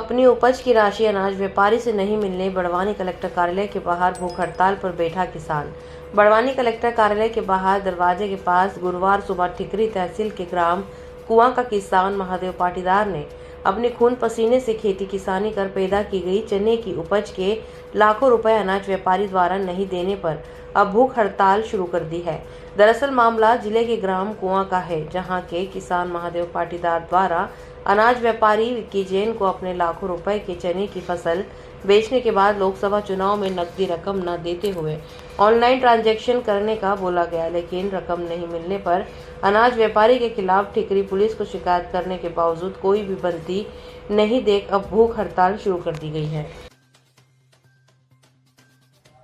अपनी उपज की राशि अनाज व्यापारी से नहीं मिलने बड़वानी कलेक्टर कार्यालय के बाहर भूख हड़ताल पर बैठा किसान। बड़वानी कलेक्टर कार्यालय के बाहर दरवाजे के पास गुरुवार सुबह ठिकरी तहसील के ग्राम कुआं का किसान महादेव पाटीदार ने अपने खून पसीने से खेती किसानी कर पैदा की गई चने की उपज के लाखों रुपए अनाज व्यापारी द्वारा नहीं देने पर अब भूख हड़ताल शुरू कर दी है। दरअसल मामला जिले के ग्राम कुआं का है, जहां के किसान महादेव पाटीदार द्वारा अनाज व्यापारी विक्की जैन को अपने लाखों रुपए के चने की फसल बेचने के बाद लोकसभा चुनाव में नकदी रकम न देते हुए ऑनलाइन ट्रांजैक्शन करने का बोला गया, लेकिन रकम नहीं मिलने पर अनाज व्यापारी के खिलाफ ठिकरी पुलिस को शिकायत करने के बावजूद कोई भी बनती नहीं देख अब भूख हड़ताल शुरू कर दी गई है।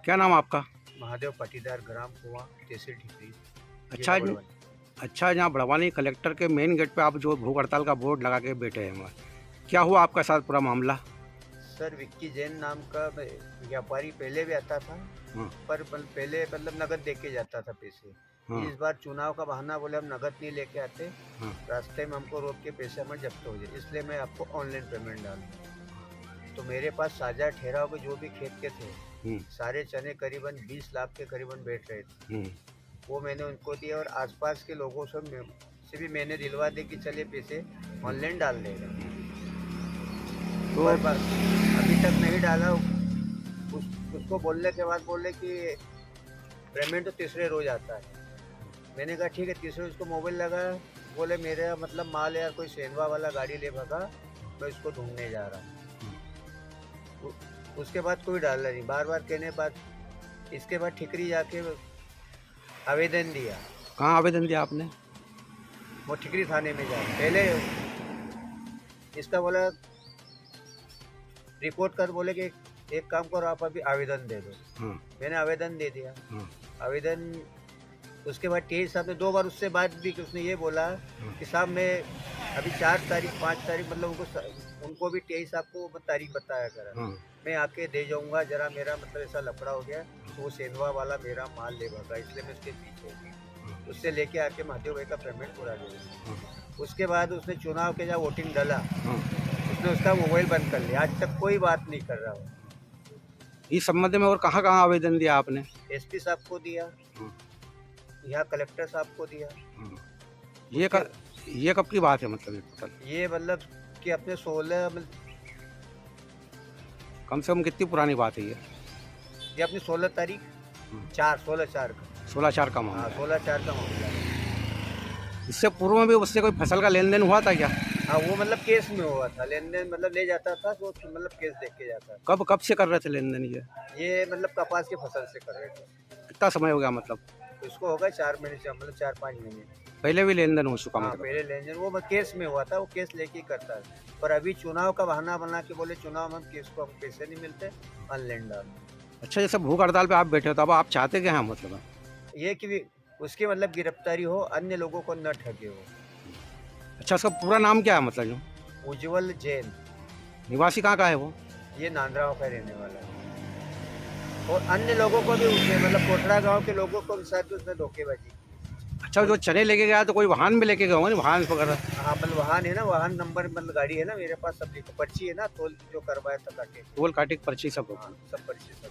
क्या नाम आपका? महादेव पाटीदार, ग्राम कुआं, तहसील ठिकरी। अच्छा, जहाँ बड़वानी कलेक्टर के मेन गेट पे आप जो भूख हड़ताल का बोर्ड लगा के बैठे हैं, क्या हुआ आपके साथ पूरा मामला? सर, विक्की जैन नाम का व्यापारी पहले भी आता था, पर पहले मतलब नगद देके जाता था पैसे। इस बार चुनाव का बहाना बोले हम नगद नहीं लेके आते, रास्ते में हमको रोक के पैसे हमारे जब्त हो जाए, इसलिए मैं आपको ऑनलाइन पेमेंट डालूँ। तो मेरे पास साझा ठहराव के जो भी खेत के थे सारे चने करीबन 20 लाख के करीबन बैठ रहे थे, वो मैंने उनको दिया और आसपास के लोगों से भी मैंने दिलवा दे कि चलिए पैसे ऑनलाइन डाल देगा। तो अभी तक नहीं डाला। उसको बोलने के बाद बोले कि पेमेंट तो तीसरे रोज आता है। मैंने कहा ठीक है, तीसरे रोज को मोबाइल लगा, बोले मेरा मतलब माल यार कोई सेनवा वाला गाड़ी ले भागा, मैं इसको ढूंढने जा रहा हूँ। उसके बाद कोई डाला नहीं, बार बार कहने बाद इसके बाद ठिकरी जाके आवेदन दिया। कहाँ आवेदन दिया आपने? वो ठिकरी थाने में जा पहले इसका बोला रिपोर्ट कर, बोले कि एक काम करो आप अभी आवेदन दे दो। मैंने आवेदन दे दिया। आवेदन उसके बाद टीआई साहब ने 2 बार उससे बात भी कि उसने ये बोला कि साहब मैं अभी 4 तारीख 5 तारीख मतलब उनको भी टीआई साहब को तारीख बताया करा, मैं आके दे जाऊंगा, जरा मेरा मतलब ऐसा लफड़ा हो गया तो वो सेनवा वाला मेरा माल ले भागा, इसलिए मैं उसके पीछे उससे लेके आके महादेव भाई का पेमेंट पूरा दे दिया। उसके बाद उसने चुनाव के जहाँ वोटिंग डाला उसने उसका मोबाइल बंद कर लिया, आज तक कोई बात नहीं कर रहा हो। इस संबंध में और कहाँ आवेदन दिया आपने? एसपी साहब को दिया, यहाँ कलेक्टर साहब को दिया। ये कब की बात है? मतलब ये मतलब कि अपने 16 कम से कम कितनी पुरानी बात है ये अपनी 16 तारीख 16/4 का 16/4 का मामला? 16/4 का मामला। इससे पूर्व में भी उससे कोई फसल का लेन देन हुआ था क्या? हाँ, वो मतलब केस में हुआ था लेन देन, मतलब ले जाता था तो मतलब केस देख के जाता था। कब से कर रहे थे लेन देन? ये मतलब कपास की फसल से कर रहे थे। कितना समय हो गया? मतलब इसको होगा 4 महीने से, मतलब 4-5 महीने पहले भी लेन देन हो चुका? हाँ, मतलब पहले लेन देन वो केस में हुआ था, वो केस लेके करता है, पर अभी चुनाव का बहाना बना के बोले चुनाव में हम केस को हम पैसे नहीं मिलते, ऑनलाइन डाल। अच्छा, जैसे भूख हड़ताल पे आप बैठे हो तो अब आप चाहते क्या हैं? मतलब ये कि उसकी मतलब गिरफ्तारी हो, अन्य लोगों को न ठगे हो। अच्छा, उसका पूरा नाम क्या है? मतलब जो उज्जवल जैन। निवासी कहाँ का है वो? ये नांदराव का रहने वाला है और अन्य लोगों को भी उसने मतलब कोटरा गांव के लोगों को भी साथ उसने धोखेबाजी। अच्छा, जो चने लेके गया तो कोई वाहन में लेके गए होंगे ना? वाहन वगैरह? हाँ, मतलब वाहन है ना, वाहन नंबर मतलब गाड़ी है ना, मेरे पास सब पर्ची है ना, टोल जो करवाया था काटे, टोल काटे पर्ची सब सब पर्ची सब।